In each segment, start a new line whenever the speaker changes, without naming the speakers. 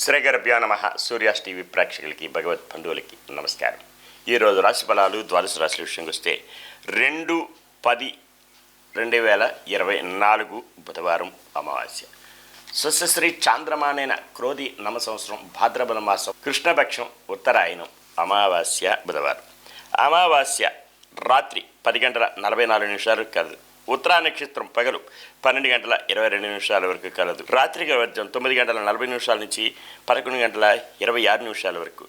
శ్రీగర్భ్యో నమ. సూర్యాస్ టీవీ ప్రేక్షకులకి భగవత్ బంధువులకి నమస్కారం. ఈరోజు రాశి ఫలాలు ద్వాదశ రాశుల విషయంకి వస్తే 2/10/2024 బుధవారం అమావాస్య. స్వస్యశ్రీ చాంద్రమానైన క్రోధి నమ సంవత్సరం భాద్రపద మాసం కృష్ణపక్షం ఉత్తరాయణం అమావాస్య బుధవారం. అమావాస్య రాత్రి 10:44 కలదు. ఉత్తరా నక్షత్రం పగలు 12:22 వరకు కలదు. రాత్రి వర్జం 9:40 నుంచి 11:26 వరకు.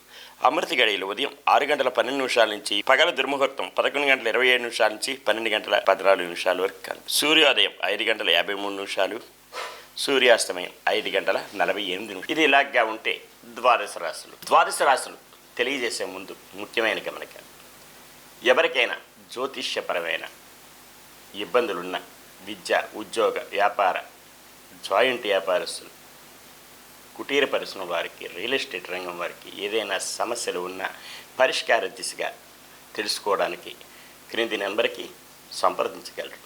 అమృత గడియలు ఉదయం 6:12 నుంచి పగలు దుర్ముహూర్తం 11:27 నుంచి 12:14 వరకు కలదు. సూర్యోదయం 5:53, సూర్యాస్తమయం 5:48. ఇది ఇలాగా ఉంటే ద్వాదశ రాశులు తెలియజేసే ముందు ముఖ్యమైన గమనిక, ఎవరికైనా జ్యోతిష్యపరమైన ఇబ్బందులున్న విద్య, ఉద్యోగ, వ్యాపార, జాయింట్ వ్యాపారస్తులు, కుటీర పరిశ్రమ వారికి, రియల్ ఎస్టేట్ రంగం వారికి ఏదైనా సమస్యలు ఉన్నా పరిష్కార దిశగా తెలుసుకోవడానికి క్రింది నెంబర్కి సంప్రదించగలరు.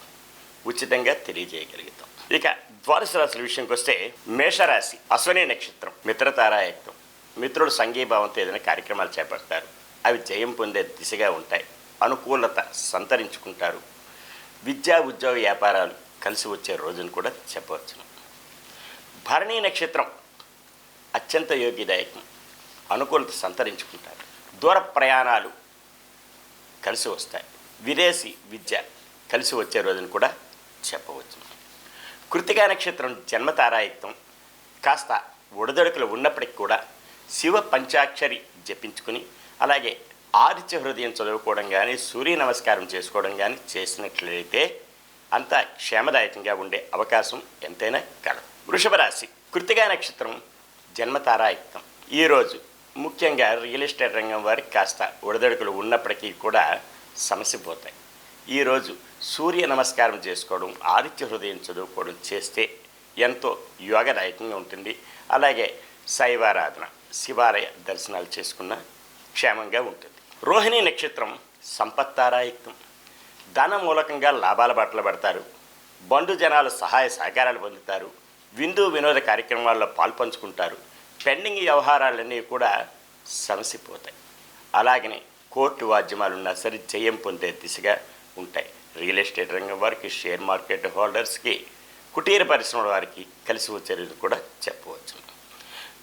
ఉచితంగా తెలియజేయగలుగుతాం. ఇక ద్వాదశ రాశుల విషయంకి వస్తే, మేషరాశి అశ్వని నక్షత్రం మిత్రతారాయుక్తం. మిత్రుడు సంఘీభావంతో ఏదైనా కార్యక్రమాలు చేపడతారు. అవి జయం పొందే దిశగా ఉంటాయి. అనుకూలత సంతరించుకుంటారు. విద్యా, ఉద్యోగ, వ్యాపారాలు కలిసి వచ్చే రోజును కూడా చెప్పవచ్చును. భరణీ నక్షత్రం అత్యంత యోగ్యదాయకం. అనుకూలత సంతరించుకుంటారు. దూర ప్రయాణాలు కలిసి వస్తాయి. విదేశీ విద్య కలిసి వచ్చే రోజును కూడా చెప్పవచ్చును. కృత్తికా నక్షత్రం జన్మతారాయుక్తం. కాస్త ఒడిదొడుకులు ఉన్నప్పటికీ కూడా శివ పంచాక్షరి జపించుకుని, అలాగే ఆదిత్య హృదయం చదువుకోవడం కానీ, సూర్య నమస్కారం చేసుకోవడం కానీ చేసినట్లయితే అంత క్షేమదాయకంగా ఉండే అవకాశం ఎంతైనా కలదు. వృషభ రాశి కృత్తికా నక్షత్రం జన్మతారాయుక్తం. ఈరోజు ముఖ్యంగా రియల్ ఎస్టేట్ రంగం వారికి కాస్త ఒడిదొడుకులు ఉన్నప్పటికీ కూడా సమస్య పోతాయి. ఈరోజు సూర్య నమస్కారం చేసుకోవడం, ఆదిత్య హృదయం చదువుకోవడం చేస్తే ఎంతో యోగదాయకంగా ఉంటుంది. అలాగే శైవారాధన, శివాలయ దర్శనాలు చేసుకున్న క్షేమంగా ఉంటుంది. రోహిణీ నక్షత్రం సంపత్తారాయుక్తం. ధన మూలకంగా లాభాల బాటలు పడతారు. బంధు జనాలు సహాయ సహకారాలు పొందుతారు. విందు వినోద కార్యక్రమాల్లో పాల్పంచుకుంటారు. పెండింగ్ వ్యవహారాలన్నీ కూడా సమసిపోతాయి. అలాగనే కోర్టు వాద్యమాలున్నా సరే జయం పొందే దిశగా ఉంటాయి. రియల్ ఎస్టేట్ రంగం వారికి, షేర్ మార్కెట్ హోల్డర్స్కి, కుటీర పరిశ్రమల వారికి కలిసి వచ్చేది కూడా చెప్పవచ్చు.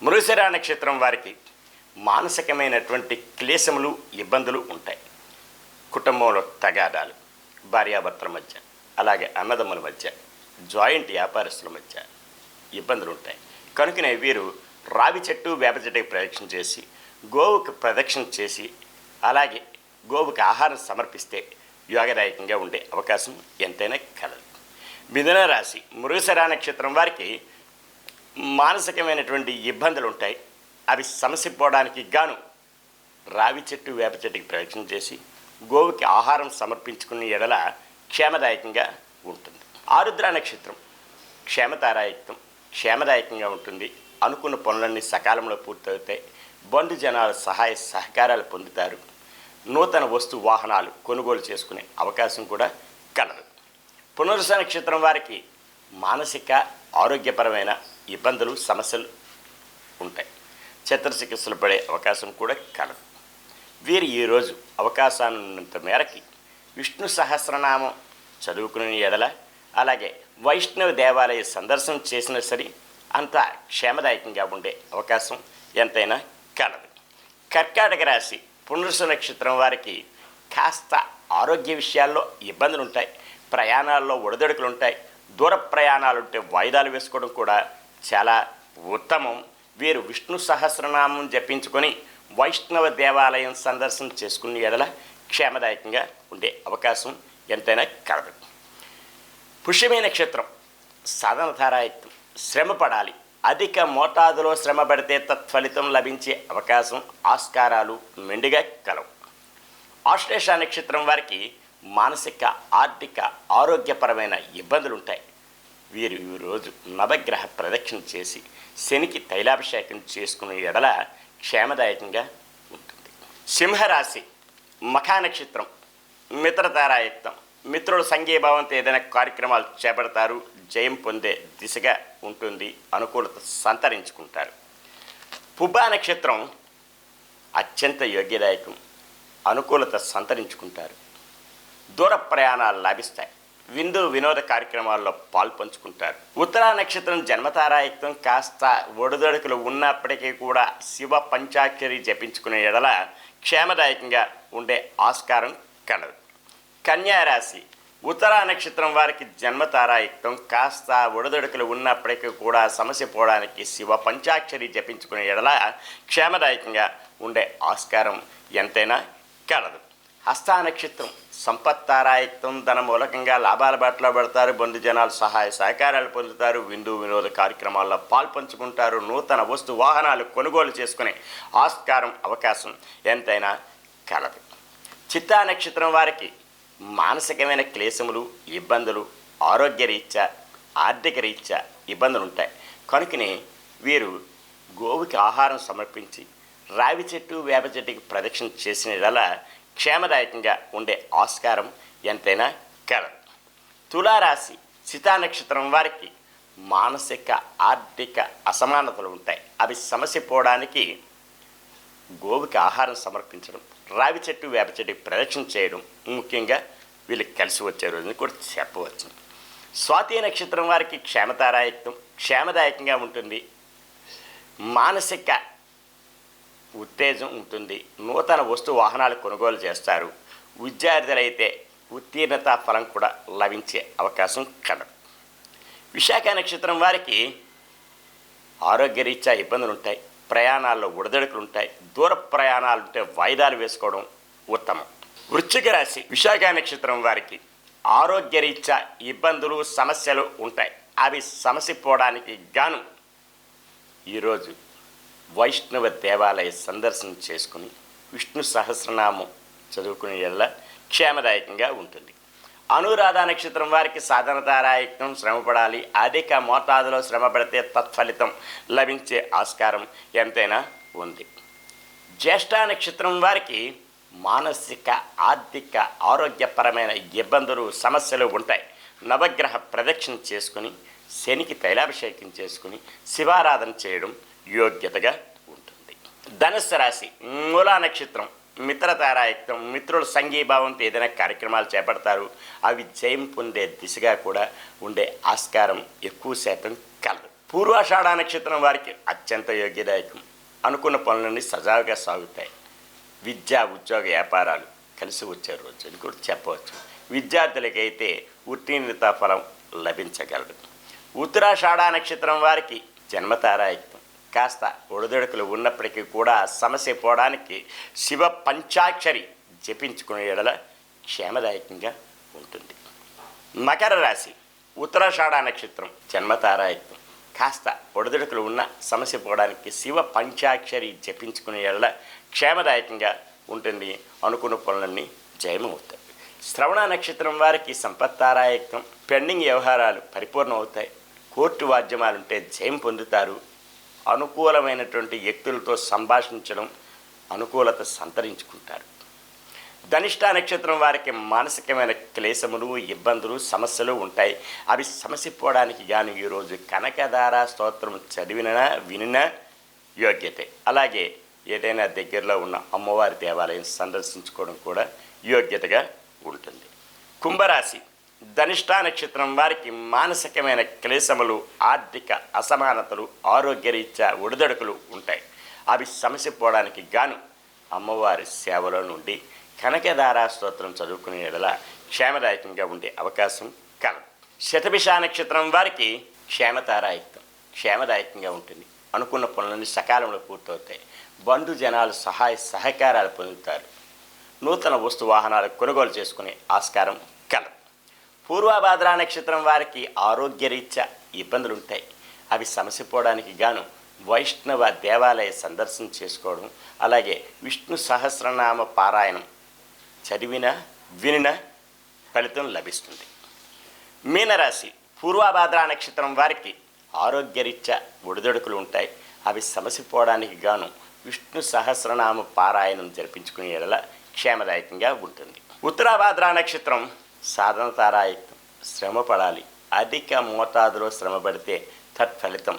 మృగశిర నక్షత్రం వారికి మానసికమైనటువంటి క్లేశములు, ఇబ్బందులు ఉంటాయి. కుటుంబంలో తగాదాలు, భార్యాభర్తల మధ్య, అలాగే అన్నదమ్ముల మధ్య, జాయింట్ వ్యాపారస్తుల మధ్య ఇబ్బందులు ఉంటాయి. కనుకనే వీరు రావి చెట్టు, వేప చెట్టుకి ప్రదక్షిణ చేసి, గోవుకు ప్రదక్షిణ చేసి, అలాగే గోవుకి ఆహారం సమర్పిస్తే యోగదాయకంగా ఉండే అవకాశం ఎంతైనా కలదు. మిథున రాశి మృగశిర నక్షత్రం వారికి మానసికమైనటువంటి ఇబ్బందులు ఉంటాయి. అవి సమసిపోవడానికి గాను రావి చెట్టు, వేప చెట్టుకి ప్రదక్షిణ చేసి గోవుకి ఆహారం సమర్పించుకునే ఎడల క్షేమదాయకంగా ఉంటుంది. ఆరుద్ర నక్షత్రం క్షేమతారాయుక్తం. క్షేమదాయకంగా ఉంటుంది. అనుకున్న పనులన్నీ సకాలంలో పూర్తవుతాయి. బంధు జనాల సహాయ సహకారాలు పొందుతారు. నూతన వస్తు వాహనాలు కొనుగోలు చేసుకునే అవకాశం కూడా కలదు. పునర్వస నక్షత్రం వారికి మానసిక ఆరోగ్యపరమైన ఇబ్బందులు, సమస్యలు ఉంటాయి. చిత్రచికిత్సలు పడే అవకాశం కూడా కలదు. వీరు ఈరోజు అవకాశాన్నంత మేరకి విష్ణు సహస్రనామం చదువుకునే ఎడల, అలాగే వైష్ణవ దేవాలయ సందర్శనం చేసినా సరే అంత క్షేమదాయకంగా ఉండే అవకాశం ఎంతైనా కలదు. కర్కాటక రాశి పునర్వస నక్షత్రం వారికి కాస్త ఆరోగ్య విషయాల్లో ఇబ్బందులు ఉంటాయి. ప్రయాణాల్లో ఒడిదొడుకులు ఉంటాయి. దూర ప్రయాణాలు ఉంటే వాయిదాలు వేసుకోవడం కూడా చాలా ఉత్తమం. వీరు విష్ణు సహస్రనామం జపించుకొని వైష్ణవ దేవాలయం సందర్శనం చేసుకునే ఎడల క్షేమదాయకంగా ఉండే అవకాశం ఎంతైనా కలదు. పుష్యమి నక్షత్రం సాధనధారాయుక్తం. శ్రమ పడాలి. అధిక మోతాదులో శ్రమ పడితే తత్ఫలితం లభించే అవకాశం, ఆస్కారాలు మెండుగా కలవు. ఆశ్లేష నక్షత్రం వారికి మానసిక, ఆర్థిక, ఆరోగ్యపరమైన ఇబ్బందులు ఉంటాయి. వీరు ఈరోజు నవగ్రహ ప్రదక్షిణ చేసి శనికి తైలాభిషేకం చేసుకునే ఎడల క్షేమదాయకంగా ఉంటుంది. సింహరాశి మఖా నక్షత్రం మిత్రతారాయుక్తం. మిత్రుల సంఘీభావంతో ఏదైనా కార్యక్రమాలు చేపడతారు. జయం పొందే దిశగా ఉంటుంది. అనుకూలత సంతరించుకుంటారు. పుబ్బా నక్షత్రం అత్యంత యోగ్యదాయకం, అనుకూలత సంతరించుకుంటారు. దూర ప్రయాణాలు లాభిస్తాయి. విందు వినోద కార్యక్రమాల్లో పాల్పంచుకుంటారు. ఉత్తరా నక్షత్రం జన్మతారాయుక్తం, కాస్త ఒడిదొడుకులు ఉన్నప్పటికీ కూడా శివ పంచాక్షరి జపించుకునే ఎడల క్షేమదాయకంగా ఉండే ఆస్కారం కలదు. కన్యారాశి ఉత్తరా నక్షత్రం వారికి జన్మతారాయుక్తం, కాస్త ఒడిదొడుకులు ఉన్నప్పటికీ కూడా సమస్య పోవడానికి శివ పంచాక్షరి జపించుకునే ఎడల క్షేమదాయకంగా ఉండే ఆస్కారం ఎంతైనా కలదు. హస్తా నక్షత్రం సంపత్తారాయుక్తం, ధన మూలకంగా లాభాల బాటలో పడతారు. బంధుజనాలు సహాయ సహకారాలు పొందుతారు. విందు వినోద కార్యక్రమాల్లో పాల్పంచుకుంటారు. నూతన వస్తు వాహనాలు కొనుగోలు చేసుకునే ఆస్కారం అవకాశం ఎంతైనా కలదు. చిత్తా నక్షత్రం వారికి మానసికమైన క్లేశములు, ఇబ్బందులు, ఆరోగ్యరీత్యా ఆర్థిక రీత్యా ఇబ్బందులు ఉంటాయి. కనుకనే వీరు గోవుకి ఆహారం సమర్పించి రావి చెట్టు వేప చెట్టుకి ప్రదక్షిణ చేసిన యెడల క్షేమదాయకంగా ఉండే ఆస్కారం ఎంతైనా కలదు. తులారాశి చితా నక్షత్రం వారికి మానసిక ఆర్థిక అసమానతలు ఉంటాయి. అవి సమస్య పోవడానికి గోవుకి ఆహారం సమర్పించడం, రావి చెట్టు వేప చెట్టుకి ప్రదక్షిణ చేయడం ముఖ్యంగా వీళ్ళకి కలిసి వచ్చే రోజుని కూడా చెప్పవచ్చు. స్వాతి నక్షత్రం వారికి క్షేమదాయకంగా ఉంటుంది. మానసిక ఉత్తేజం ఉంటుంది. నూతన వస్తు వాహనాలు కొనుగోలు చేస్తారు. విద్యార్థులైతే ఉత్తీర్ణత ఫలం కూడా లభించే అవకాశం కలదు. విశాఖ నక్షత్రం వారికి ఆరోగ్యరీత్యా ఇబ్బందులు ఉంటాయి. ప్రయాణాల్లో ఒడిదొడుకులు ఉంటాయి. దూర ప్రయాణాలు ఉంటే వాయిదాలు వేసుకోవడం ఉత్తమం. వృశ్చిక రాశి విశాఖ నక్షత్రం వారికి ఆరోగ్యరీత్యా ఇబ్బందులు సమస్యలు ఉంటాయి. అవి సమస్య పోవడానికి గాను ఈరోజు వైష్ణవ దేవాలయ సందర్శన చేసుకుని విష్ణు సహస్రనామం చదువుకునే యెడల క్షేమదాయకంగా ఉంటుంది. అనురాధ నక్షత్రం వారికి సాధనతారాయుక్తం, శ్రమపడాలి. అధిక మోతాదులో శ్రమ పడితే తత్ఫలితం లభించే ఆస్కారం ఎంతైనా ఉంది. జ్యేష్ఠ నక్షత్రం వారికి మానసిక ఆర్థిక ఆరోగ్యపరమైన ఇబ్బందులు సమస్యలు ఉంటాయి. నవగ్రహ ప్రదక్షిణ చేసుకుని శనికి తైలాభిషేకం చేసుకుని శివారాధన చేయడం యోగ్యతగా ఉంటుంది. ధనుస్సు రాశి మూలా నక్షత్రం మిత్రతారాయుక్తం, మిత్రుల సంఘీభావంతో ఏదైనా కార్యక్రమాలు చేపడతారు. అవి జయం పొందే దిశగా కూడా ఉండే ఆస్కారం ఎక్కువ శాతం కలదు. పూర్వాషాఢ నక్షత్రం వారికి అత్యంత యోగ్యదాయకం, అనుకున్న పనులన్నీ సజావుగా సాగుతాయి. విద్యా ఉద్యోగ వ్యాపారాలు కలిసి వచ్చే రోజు అని కూడా చెప్పవచ్చు. విద్యార్థులకైతే ఉత్తీర్ణత ఫలం లభించగలదు. ఉత్తరాషాఢ నక్షత్రం వారికి జన్మతారాయుక్తం, కాస్త ఒడిదొడుకులు ఉన్నప్పటికీ కూడా సమస్య పోవడానికి శివ పంచాక్షరి జపించుకునే యెడల క్షేమదాయకంగా ఉంటుంది. మకర రాశి ఉత్తరాషాఢ నక్షత్రం జన్మతారాయుక్తం, కాస్త ఒడిదొడుకులు ఉన్న సమస్య పోవడానికి శివ పంచాక్షరి జపించుకునే యెడల క్షేమదాయకంగా ఉంటుంది. అనుకున్న పనులన్నీ జయమవుతాయి. శ్రవణ నక్షత్రం వారికి సంపత్తారాయుక్తం, పెండింగ్ వ్యవహారాలు పరిపూర్ణం అవుతాయి. కోర్టు వాద్యమాలుంటే జయం పొందుతారు. అనుకూలమైనటువంటి వ్యక్తులతో సంభాషించడం అనుకూలత సంతరించుకుంటారు. ధనిష్ట నక్షత్రం వారికి మానసికమైన క్లేశములు, ఇబ్బందులు, సమస్యలు ఉంటాయి. అవి సమస్య పోవడానికి గాను ఈరోజు కనకదార స్తోత్రం చదివినా వినినా యోగ్యతే. అలాగే ఏదైనా దగ్గరలో ఉన్న అమ్మవారి దేవాలయం సందర్శించుకోవడం కూడా యోగ్యతగా ఉంటుంది. కుంభరాశి ధనిష్ట నక్షత్రం వారికి మానసికమైన క్లేశములు, ఆర్థిక అసమానతలు, ఆరోగ్యరీత్యా ఒడిదొడుకులు ఉంటాయి. అవి సమస్య పోవడానికి గాను అమ్మవారి సేవలో నుండి కనకదార స్తోత్రం చదువుకునే యెడల క్షేమదాయకంగా ఉండే అవకాశం కలదు. శతభిష నక్షత్రం వారికి క్షేమదాయకంగా ఉంటుంది. అనుకున్న పనులన్నీ సకాలంలో పూర్తవుతాయి. బంధుజనాలు సహాయ సహకారాలు పొందుతారు. నూతన వస్తు వాహనాలు కొనుగోలు చేసుకునే ఆస్కారం కలదు. పూర్వభాద్ర నక్షత్రం వారికి ఆరోగ్యరీత్యా ఇబ్బందులు ఉంటాయి. అవి సమస్య పోవడానికి గాను వైష్ణవ దేవాలయ సందర్శన చేసుకోవడం, అలాగే విష్ణు సహస్రనామ పారాయణం చదివిన వినిన ఫలితం లభిస్తుంది. మీనరాశి పూర్వభాద్ర నక్షత్రం వారికి ఆరోగ్యరీత్యా ఒడిదొడుకులు ఉంటాయి. అవి సమస్య పోవడానికి గాను విష్ణు సహస్రనామ పారాయణం జరిపించుకునే యెడల క్షేమదాయకంగా ఉంటుంది. ఉత్తరాభాద్ర నక్షత్రం సాధనతారాయుక్తం, శ్రమ పడాలి. అధిక మోతాదులో శ్రమ పడితే తత్ఫలితం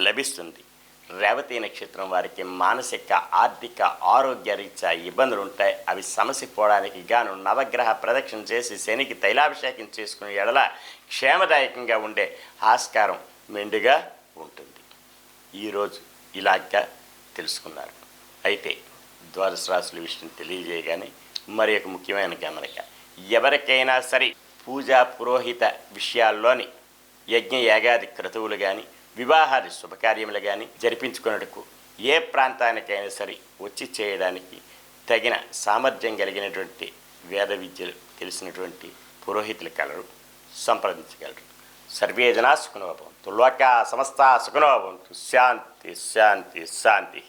లభిస్తుంది. రేవతి నక్షత్రం వారికి మానసిక ఆర్థిక ఆరోగ్య రీత్యా ఇబ్బందులు ఉంటాయి. అవి సమసిపోవడానికి గాను నవగ్రహ ప్రదక్షిణ చేసి శనికి తైలాభిషేకం చేసుకునే ఎడల క్షేమదాయకంగా ఉండే ఆస్కారం మెండుగా ఉంటుంది. ఈరోజు ఇలాగా తెలుసుకున్నారు. అయితే ద్వాదశ రాశుల విషయం తెలియజేయగానే మరి ఒక ముఖ్యమైన గమనిక, ఎవరికైనా సరే పూజా పురోహిత విషయాల్లోని యజ్ఞ యాగాది క్రతువులు కానీ వివాహాది శుభకార్యములు కానీ జరిపించుకున్నట్టుకు ఏ ప్రాంతానికైనా సరే వచ్చి చేయడానికి తగిన సామర్థ్యం కలిగినటువంటి వేద విద్యలు తెలిసినటువంటి పురోహితులు కలరు, సంప్రదించగలరు. సర్వే జనా సుఖినో భవంతు, లోకా సమస్తా సుఖినో భవంతు. శాంతి శాంతి శాంతి.